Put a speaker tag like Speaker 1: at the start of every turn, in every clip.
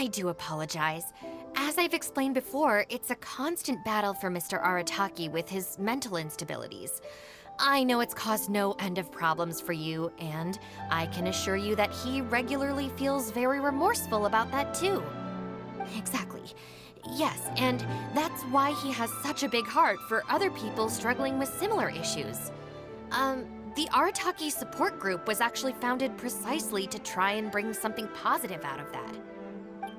Speaker 1: I do apologize. As I've explained before, it's a constant battle for Mr. Arataki with his mental instabilities. I know it's caused no end of problems for you, and I can assure you that he regularly feels very remorseful about that too. Exactly. Yes, and that's why he has such a big heart for other people struggling with similar issues. The Arataki support group was actually founded precisely to try and bring something positive out of that.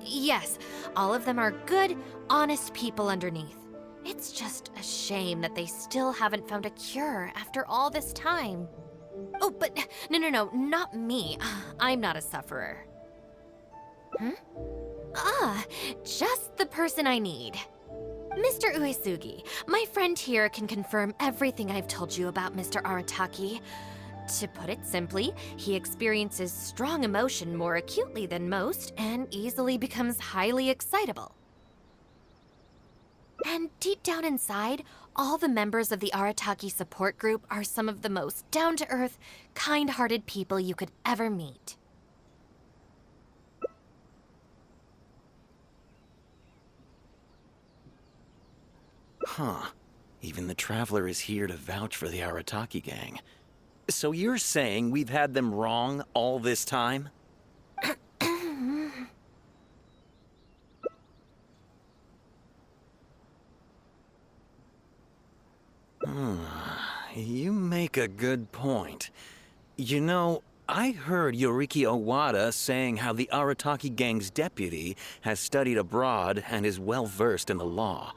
Speaker 1: Yes, all of them are good, honest people underneath. It's just a shame that they still haven't found a cure after all this time. Oh, but no, not me. I'm not a sufferer. Just the person I need. Mr. Uesugi, my friend here can confirm everything I've told you about Mr. Arataki. To put it simply, he experiences strong emotion more acutely than most and easily becomes highly excitable. And deep down inside, all the members of the Arataki support group are some of the most down-to-earth, kind-hearted people you could ever meet.
Speaker 2: Huh. Even the Traveler is here to vouch for the Arataki gang. So you're saying we've had them wrong all this time? You make a good point. You know, I heard Yoriki Owada saying how the Arataki gang's deputy has studied abroad and is well-versed in the law.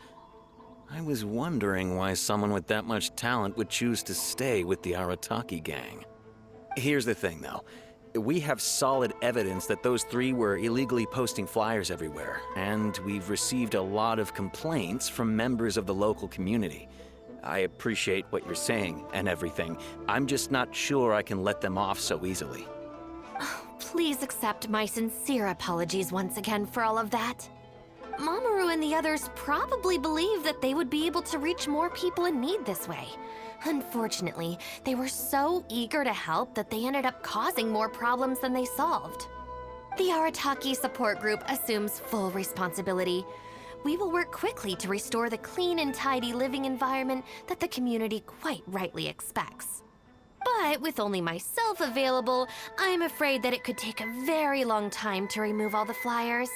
Speaker 2: I was wondering why someone with that much talent would choose to stay with the Arataki gang. Here's the thing, though. We have solid evidence that those three were illegally posting flyers everywhere, and we've received a lot of complaints from members of the local community. I appreciate what you're saying and everything. I'm just not sure I can let them off so easily.
Speaker 1: Oh, please accept my sincere apologies once again for all of that. Mamoru and the others probably believed that they would be able to reach more people in need this way. Unfortunately, they were so eager to help that they ended up causing more problems than they solved. The Arataki support group assumes full responsibility. We will work quickly to restore the clean and tidy living environment that the community quite rightly expects. But with only myself available, I'm afraid that it could take a very long time to remove all the flyers.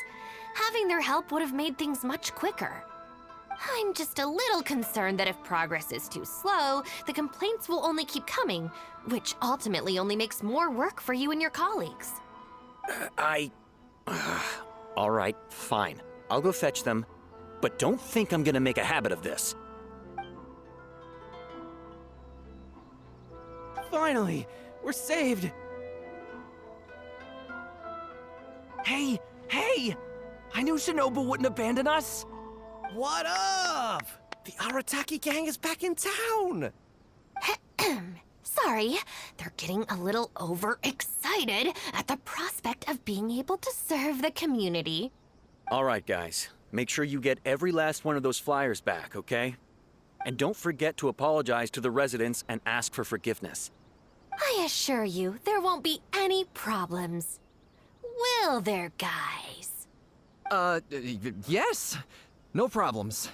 Speaker 1: Having their help would have made things much quicker. I'm just a little concerned that if progress is too slow, the complaints will only keep coming, which ultimately only makes more work for you and your colleagues.
Speaker 2: All right, fine. I'll go fetch them, but don't think I'm gonna make a habit of this.
Speaker 3: Finally! We're saved! Hey! I knew Shinobu wouldn't abandon us!
Speaker 4: What up? The Arataki gang is back in town!
Speaker 1: Sorry, they're getting a little overexcited at the prospect of being able to serve the community.
Speaker 2: All right, guys. Make sure you get every last one of those flyers back, okay? And don't forget to apologize to the residents and ask for forgiveness.
Speaker 1: I assure you, there won't be any problems. Will there, guys?
Speaker 3: Yes! No problems.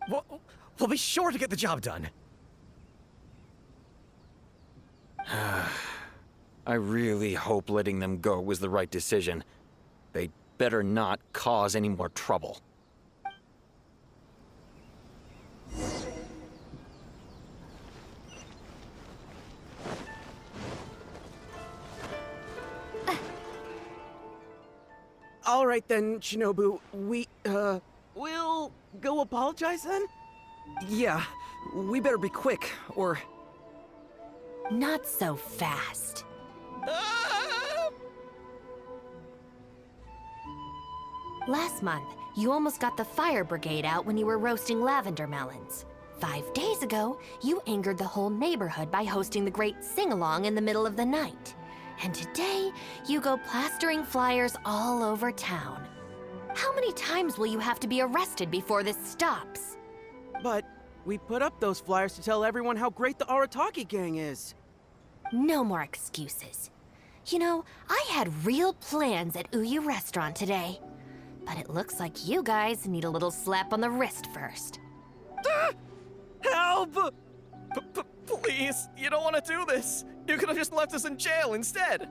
Speaker 4: We'll be sure to get the job done.
Speaker 2: I really hope letting them go was the right decision. They better not cause any more trouble.
Speaker 3: All right then, Shinobu. We'll go apologize then? Yeah, we better be quick, or...
Speaker 1: Not so fast. Last month, you almost got the fire brigade out when you were roasting lavender melons. 5 days ago, you angered the whole neighborhood by hosting the great sing-along in the middle of the night. And today, you go plastering flyers all over town. How many times will you have to be arrested before this stops?
Speaker 3: But we put up those flyers to tell everyone how great the Arataki gang is.
Speaker 1: No more excuses. You know, I had real plans at Uyu Restaurant today. But it looks like you guys need a little slap on the wrist first.
Speaker 4: Help! Please, you don't want to do this. You could have just left us in jail instead.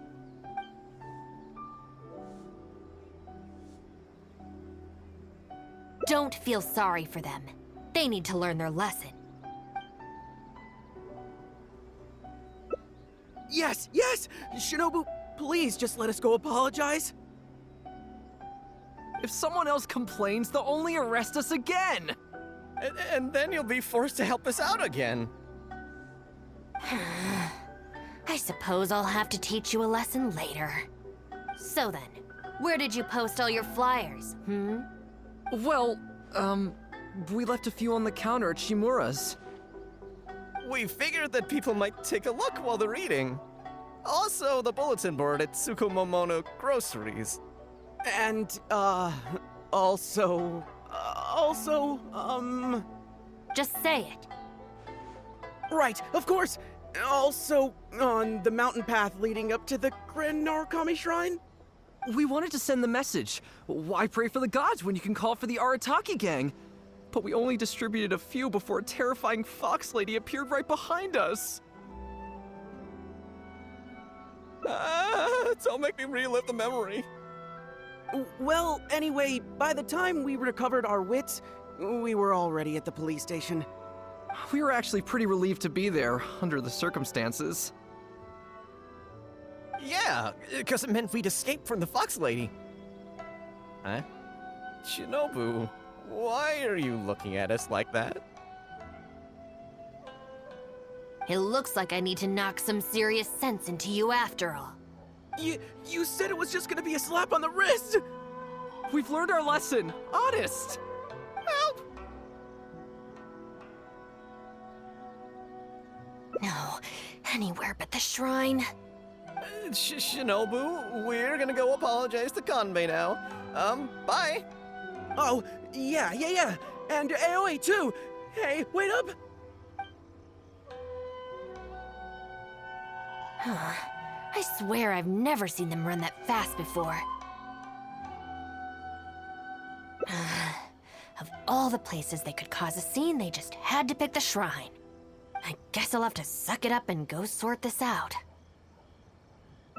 Speaker 1: Don't feel sorry for them. They need to learn their lesson.
Speaker 3: Yes, yes! Shinobu, please just let us go apologize.
Speaker 5: If someone else complains, they'll only arrest us again!
Speaker 4: And then you'll be forced to help us out again.
Speaker 1: I suppose I'll have to teach you a lesson later. So then, where did you post all your flyers,
Speaker 5: Well, we left a few on the counter at Shimura's.
Speaker 4: We figured that people might take a look while they're eating. Also, the bulletin board at Tsukumomono Groceries.
Speaker 3: And, also,
Speaker 1: Just say it.
Speaker 3: right, of course! Also, on the mountain path leading up to the Grand Narukami Shrine?
Speaker 5: We wanted to send the message. Why pray for the gods when you can call for the Arataki gang? But we only distributed a few before a terrifying fox lady appeared right behind us.
Speaker 4: Don't make me relive the memory.
Speaker 3: Well, anyway, by the time we recovered our wits, we were already at the police station.
Speaker 5: We were actually pretty relieved to be there, under the circumstances.
Speaker 4: Yeah, because it meant we'd escape from the fox lady. Huh? Shinobu, why are you looking at us like that?
Speaker 1: It looks like I need to knock some serious sense into you after all.
Speaker 3: You said it was just gonna be a slap on the wrist!
Speaker 5: We've learned our lesson, honest!
Speaker 3: Help!
Speaker 1: No, anywhere but the shrine.
Speaker 4: Shinobu, we're gonna go apologize to Kanbei now. Bye.
Speaker 3: Oh, yeah. And Aoi too! Hey, wait up!
Speaker 1: I swear I've never seen them run that fast before. Of all the places they could cause a scene, they just had to pick the shrine. I guess I'll have to suck it up and go sort this out.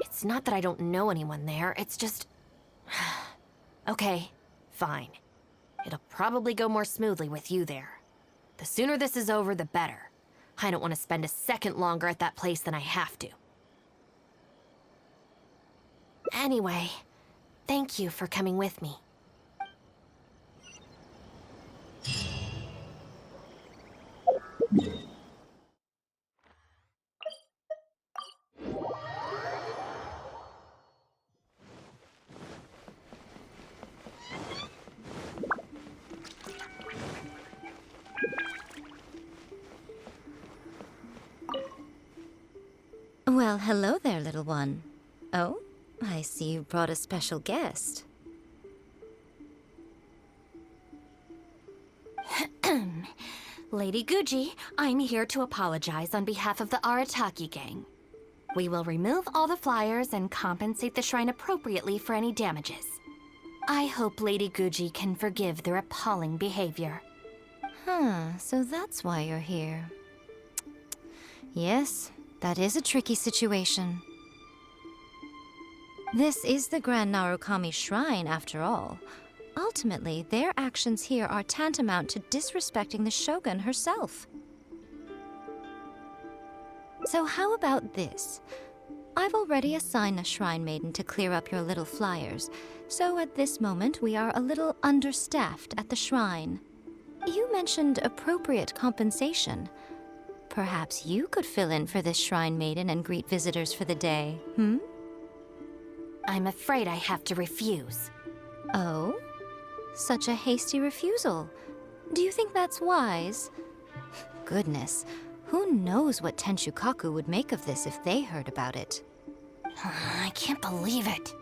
Speaker 1: It's not that I don't know anyone there, it's just... Okay, fine. It'll probably go more smoothly with you there. The sooner this is over, the better. I don't want to spend a second longer at that place than I have to. Anyway, thank you for coming with me.
Speaker 6: Well, hello there, little one. Oh, I see you brought a special guest.
Speaker 1: Lady Guji, I'm here to apologize on behalf of the Arataki gang. We will remove all the flyers and compensate the shrine appropriately for any damages. I hope Lady Guji can forgive their appalling behavior.
Speaker 6: So that's why you're here. Yes, that is a tricky situation. This is the Grand Narukami Shrine, after all. Ultimately, their actions here are tantamount to disrespecting the Shogun herself. So how about this? I've already assigned a shrine maiden to clear up your little flyers, so at this moment we are a little understaffed at the shrine. You mentioned appropriate compensation. Perhaps you could fill in for this shrine maiden and greet visitors for the day,
Speaker 1: I'm afraid I have to refuse.
Speaker 6: Oh? Such a hasty refusal. Do you think that's wise? Goodness, who knows what Tenshukaku would make of this if they heard about it?
Speaker 1: I can't believe it.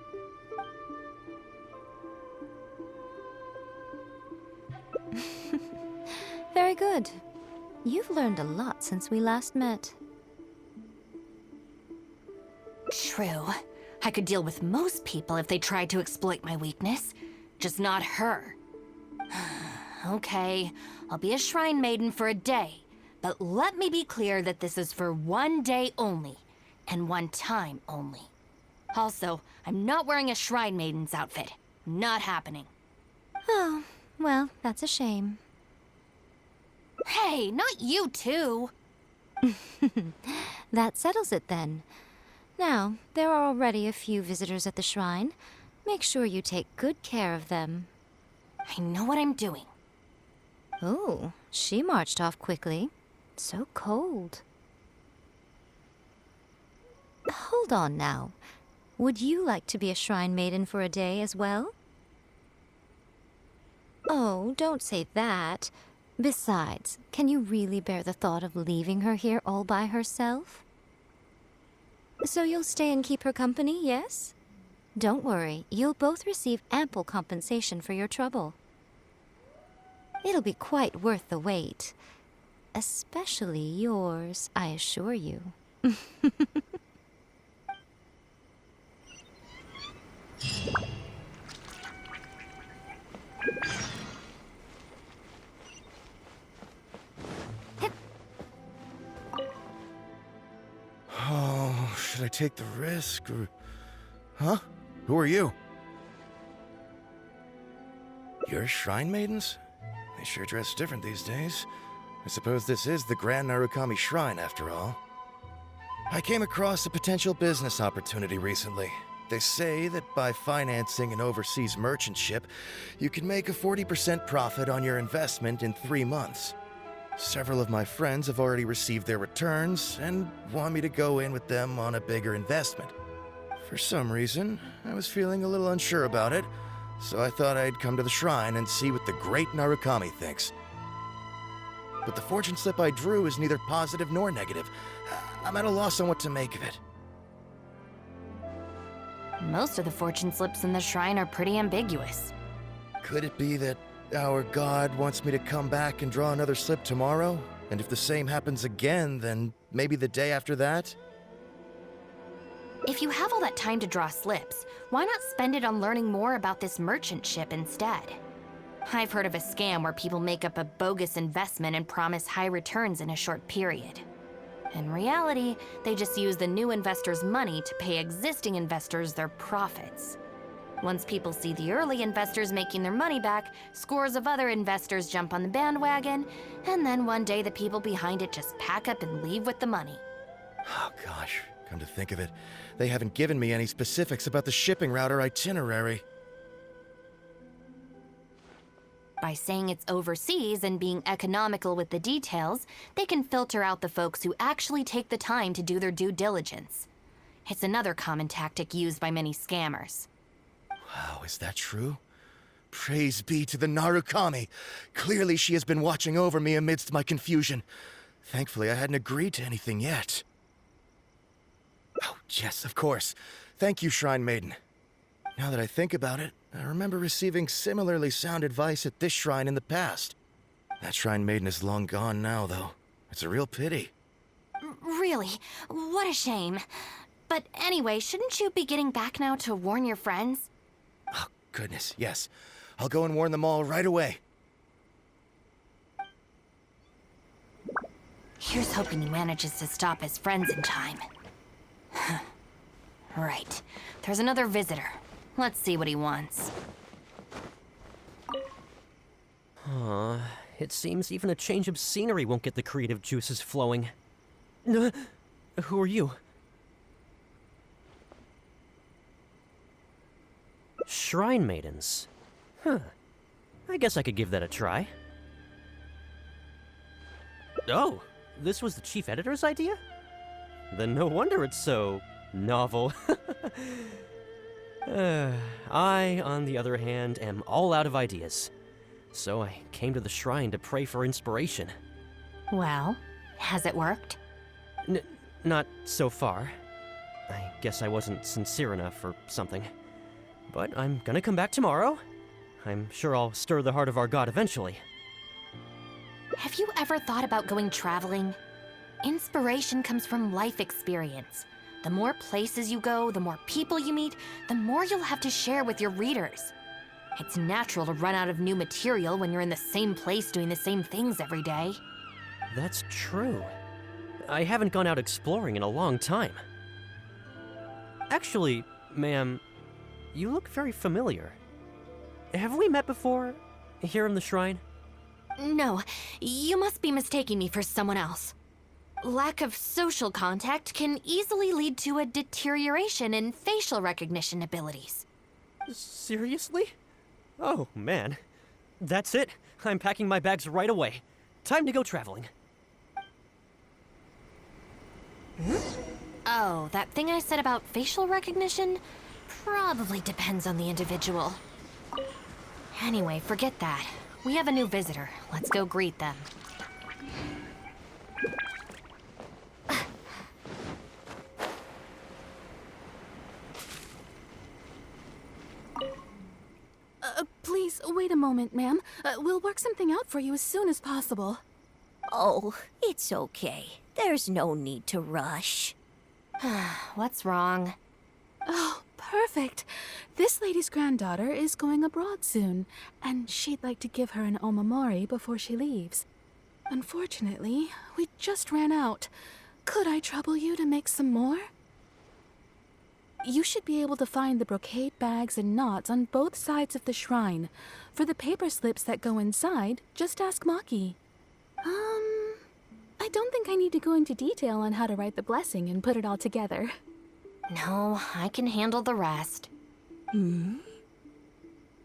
Speaker 6: Very good. You've learned a lot since we last met.
Speaker 1: True. I could deal with most people if they tried to exploit my weakness. just not her. Okay, I'll be a shrine maiden for a day, but let me be clear that this is for one day only, and one time only. Also, I'm not wearing a shrine maiden's outfit. Not happening.
Speaker 6: Oh, well, that's a shame.
Speaker 1: Hey, not you too!
Speaker 6: That settles it then. Now, there are already a few visitors at the shrine. Make sure you take good care of them.
Speaker 1: I know what I'm doing.
Speaker 6: Oh, she marched off quickly. So cold. Hold on now. Would you like to be a shrine maiden for a day as well? Oh, don't say that. Besides, can you really bear the thought of leaving her here all by herself? So you'll stay and keep her company, yes? Don't worry, you'll both receive ample compensation for your trouble. It'll be quite worth the wait. Especially yours, I assure you.
Speaker 7: Oh, should I take the risk or... Huh? Who are you? You're shrine maidens? They sure dress different these days. I suppose this is the Grand Narukami Shrine, after all. I came across a potential business opportunity recently. They say that by financing an overseas merchant ship, you can make a 40% profit on your investment in 3 months. Several of my friends have already received their returns and want me to go in with them on a bigger investment. For some reason, I was feeling a little unsure about it, so I thought I'd come to the shrine and see what the great Narukami thinks. But the fortune slip I drew is neither positive nor negative. I'm at a loss on what to make of it.
Speaker 1: Most of the fortune slips in the shrine are pretty ambiguous.
Speaker 7: Could it be that our god wants me to come back and draw another slip tomorrow? And if the same happens again, then maybe the day after that?
Speaker 1: If you have all that time to draw slips, why not spend it on learning more about this merchant ship instead? I've heard of a scam where people make up a bogus investment and promise high returns in a short period. In reality, they just use the new investors' money to pay existing investors their profits. Once people see the early investors making their money back, scores of other investors jump on the bandwagon, and then one day the people behind it just pack up and leave with the money.
Speaker 7: Oh gosh, come to think of it, they haven't given me any specifics about the shipping route or itinerary.
Speaker 1: By saying it's overseas and being economical with the details, they can filter out the folks who actually take the time to do their due diligence. It's another common tactic used by many scammers.
Speaker 7: Wow, is that true? Praise be to the Narukami! Clearly she has been watching over me amidst my confusion. Thankfully, I hadn't agreed to anything yet. Oh, yes, of course. Thank you, Shrine Maiden. Now that I think about it, I remember receiving similarly sound advice at this shrine in the past. That Shrine Maiden is long gone now, though. It's a real pity.
Speaker 1: Really? What a shame. But anyway, shouldn't you be getting back now to warn your friends?
Speaker 7: Oh, goodness, yes. I'll go and warn them all right away.
Speaker 1: Here's hoping he manages to stop his friends in time. Right. There's another visitor. Let's see what he wants.
Speaker 8: It seems even a change of scenery won't get the creative juices flowing. Who are you? Shrine maidens. Huh. I guess I could give that a try. Oh, this was the chief editor's idea? Then no wonder it's so novel. I, on the other hand, am all out of ideas. So I came to the shrine to pray for inspiration.
Speaker 1: Well, has it worked?
Speaker 8: Not so far. I guess I wasn't sincere enough or something. But I'm gonna come back tomorrow. I'm sure I'll stir the heart of our god eventually.
Speaker 1: Have you ever thought about going traveling? Inspiration comes from life experience. The more places you go, the more people you meet, the more you'll have to share with your readers. It's natural to run out of new material when you're in the same place doing the same things every day.
Speaker 8: That's true. I haven't gone out exploring in a long time. Actually, ma'am, you look very familiar. Have we met before? Here in the shrine?
Speaker 1: No, you must be mistaking me for someone else. Lack of social contact can easily lead to a deterioration in facial recognition abilities.
Speaker 8: Seriously? Oh, man. That's it. I'm packing my bags right away. Time to go traveling.
Speaker 1: Oh, that thing I said about facial recognition? Probably depends on the individual. Anyway, forget that. We have a new visitor. Let's go greet them.
Speaker 9: Please, wait a moment, ma'am. We'll work something out for you as soon as possible.
Speaker 10: Oh, it's okay. There's no need to rush.
Speaker 1: What's wrong?
Speaker 9: Oh, perfect. This lady's granddaughter is going abroad soon, and she'd like to give her an omamori before she leaves. Unfortunately, we just ran out. Could I trouble you to make some more? You should be able to find the brocade bags and knots on both sides of the shrine. For the paper slips that go inside, just ask Maki. I don't think I need to go into detail on how to write the blessing and put it all together.
Speaker 1: No, I can handle the rest.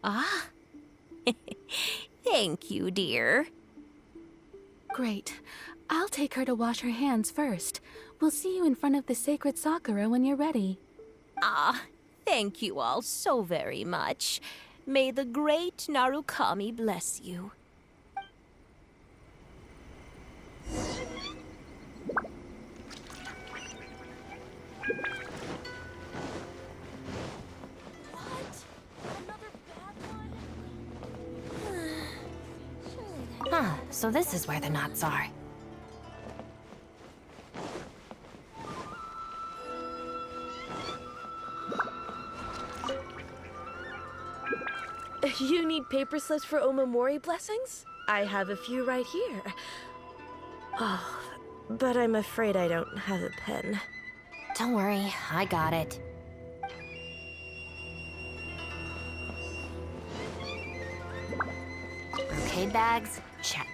Speaker 10: Ah. Thank you, dear.
Speaker 9: Great. I'll take her to wash her hands first. We'll see you in front of the sacred Sakura when you're ready.
Speaker 10: Ah, thank you all so very much. May the great Narukami bless you.
Speaker 1: Huh, so this is where the knots are.
Speaker 11: You need paper slips for Omamori blessings? I have a few right here. Oh, but I'm afraid I don't have a pen.
Speaker 1: Don't worry, I got it. Brocade bags, check.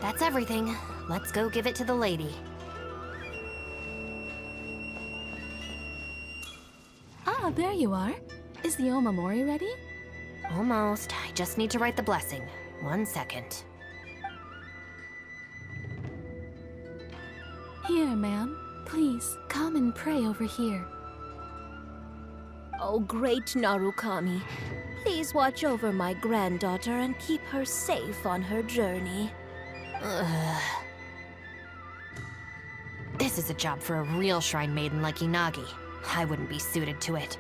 Speaker 1: That's everything. Let's go give it to the lady.
Speaker 9: Ah, there you are. Is the omamori ready?
Speaker 1: Almost. I just need to write the blessing. 1 second.
Speaker 9: Here, ma'am. Please, come and pray over here.
Speaker 10: Oh, great Narukami, please watch over my granddaughter and keep her safe on her journey.
Speaker 1: Ugh. This is a job for a real shrine maiden like Inagi. I wouldn't be suited to it.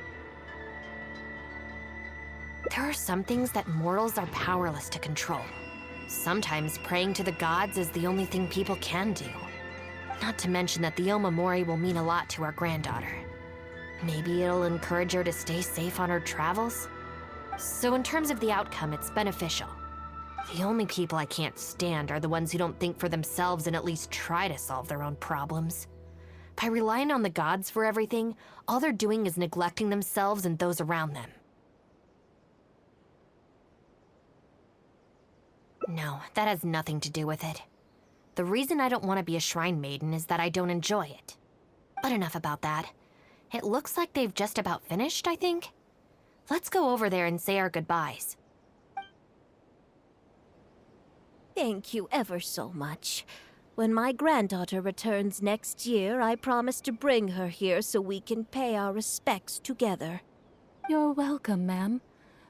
Speaker 1: There are some things that mortals are powerless to control. Sometimes praying to the gods is the only thing people can do. Not to mention that the omamori will mean a lot to our granddaughter. Maybe it'll encourage her to stay safe on her travels? So in terms of the outcome, it's beneficial. The only people I can't stand are the ones who don't think for themselves and at least try to solve their own problems. By relying on the gods for everything, all they're doing is neglecting themselves and those around them. No, that has nothing to do with it. The reason I don't want to be a shrine maiden is that I don't enjoy it. But enough about that. It looks like they've just about finished, I think. Let's go over there and say our goodbyes.
Speaker 10: Thank you ever so much. When my granddaughter returns next year, I promise to bring her here so we can pay our respects together.
Speaker 9: You're welcome, ma'am.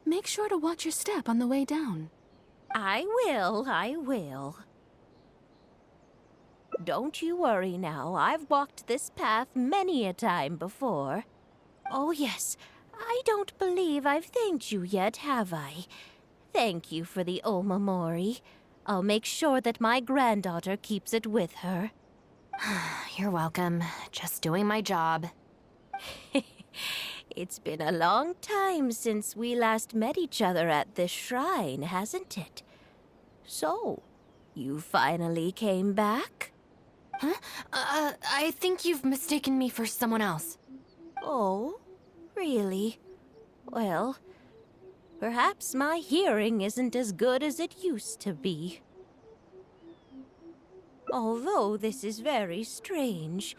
Speaker 9: Make sure to watch your step on the way down.
Speaker 10: I will. Don't you worry now. I've walked this path many a time before. Oh, yes. I don't believe I've thanked you yet, have I? Thank you for the omamori. I'll make sure that my granddaughter keeps it with her.
Speaker 1: You're welcome. Just doing my job.
Speaker 10: It's been a long time since we last met each other at this shrine, hasn't it? So, you finally came back?
Speaker 1: Huh? I think you've mistaken me for someone else.
Speaker 10: Oh, really? Well, perhaps my hearing isn't as good as it used to be. Although this is very strange,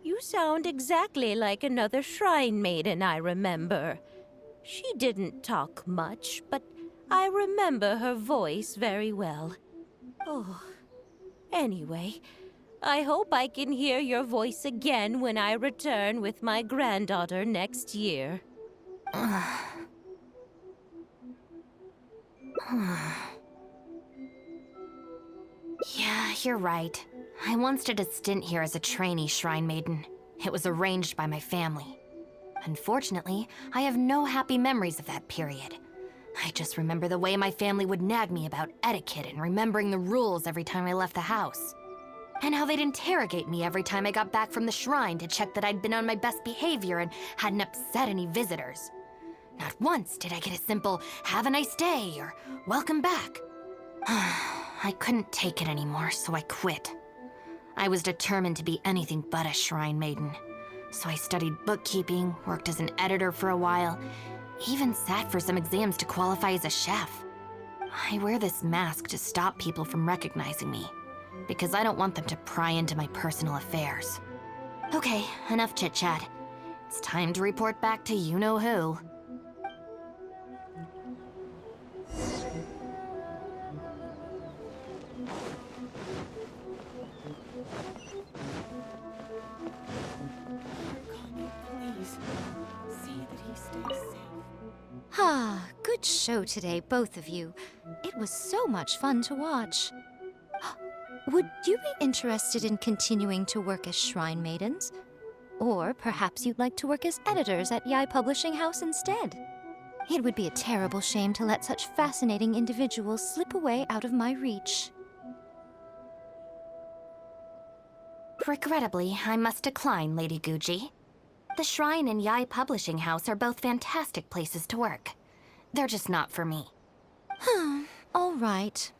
Speaker 10: you sound exactly like another shrine maiden I remember. She didn't talk much, but I remember her voice very well. Oh, anyway, I hope I can hear your voice again when I return with my granddaughter next year.
Speaker 1: Yeah, you're right. I once did a stint here as a trainee shrine maiden. It was arranged by my family. Unfortunately, I have no happy memories of that period. I just remember the way my family would nag me about etiquette and remembering the rules every time I left the house. And how they'd interrogate me every time I got back from the shrine to check that I'd been on my best behavior and hadn't upset any visitors. Not once did I get a simple, "Have a nice day," or "Welcome back." I couldn't take it anymore, so I quit. I was determined to be anything but a shrine maiden. So I studied bookkeeping, worked as an editor for a while, even sat for some exams to qualify as a chef. I wear this mask to stop people from recognizing me, because I don't want them to pry into my personal affairs. Okay, enough chit-chat. It's time to report back to you-know-who.
Speaker 6: Ah, good show today, both of you. It was so much fun to watch. Would you be interested in continuing to work as shrine maidens? Or perhaps you'd like to work as editors at Yai Publishing House instead? It would be a terrible shame to let such fascinating individuals slip away out of my reach.
Speaker 1: Regrettably, I must decline, Lady Guji. The Shrine and Yai Publishing House are both fantastic places to work. They're just not for me.
Speaker 6: All right.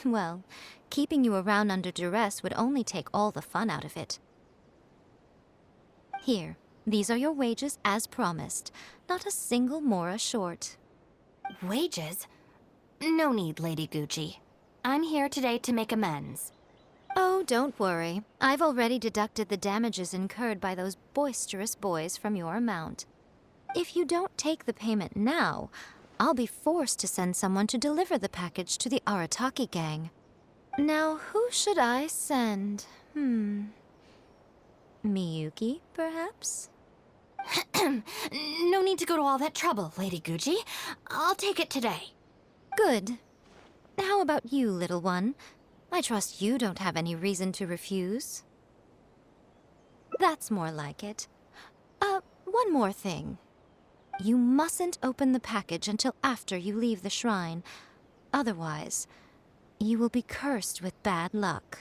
Speaker 6: Well, keeping you around under duress would only take all the fun out of it. Here, these are your wages as promised. Not a single mora short.
Speaker 1: Wages? No need, Lady Guji. I'm here today to make amends.
Speaker 6: Oh, don't worry. I've already deducted the damages incurred by those boisterous boys from your amount. If you don't take the payment now, I'll be forced to send someone to deliver the package to the Arataki gang. Now, who should I send? Miyuki, perhaps?
Speaker 1: No need to go to all that trouble, Lady Guji. I'll take it today.
Speaker 6: Good. How about you, little one? I trust you don't have any reason to refuse. That's more like it. One more thing. You mustn't open the package until after you leave the shrine. Otherwise, you will be cursed with bad luck.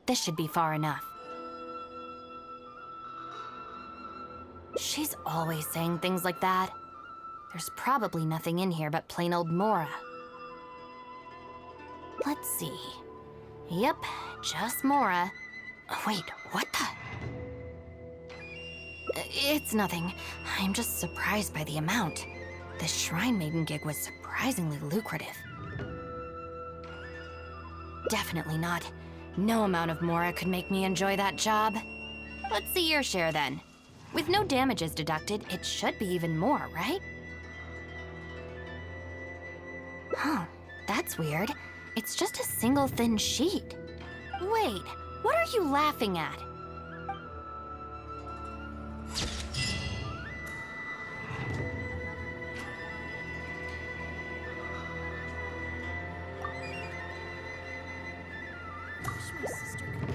Speaker 1: This should be far enough. She's always saying things like that. There's probably nothing in here but plain old Mora. Let's see. Yep, just Mora. Wait, what the? It's nothing. I'm just surprised by the amount. The Shrine Maiden gig was surprisingly lucrative. Definitely not. No amount of Mora could make me enjoy that job. Let's see your share then. With no damages deducted, it should be even more, right? Huh, that's weird. It's just a single thin sheet. Wait, what are you laughing at?
Speaker 10: Wish my sister could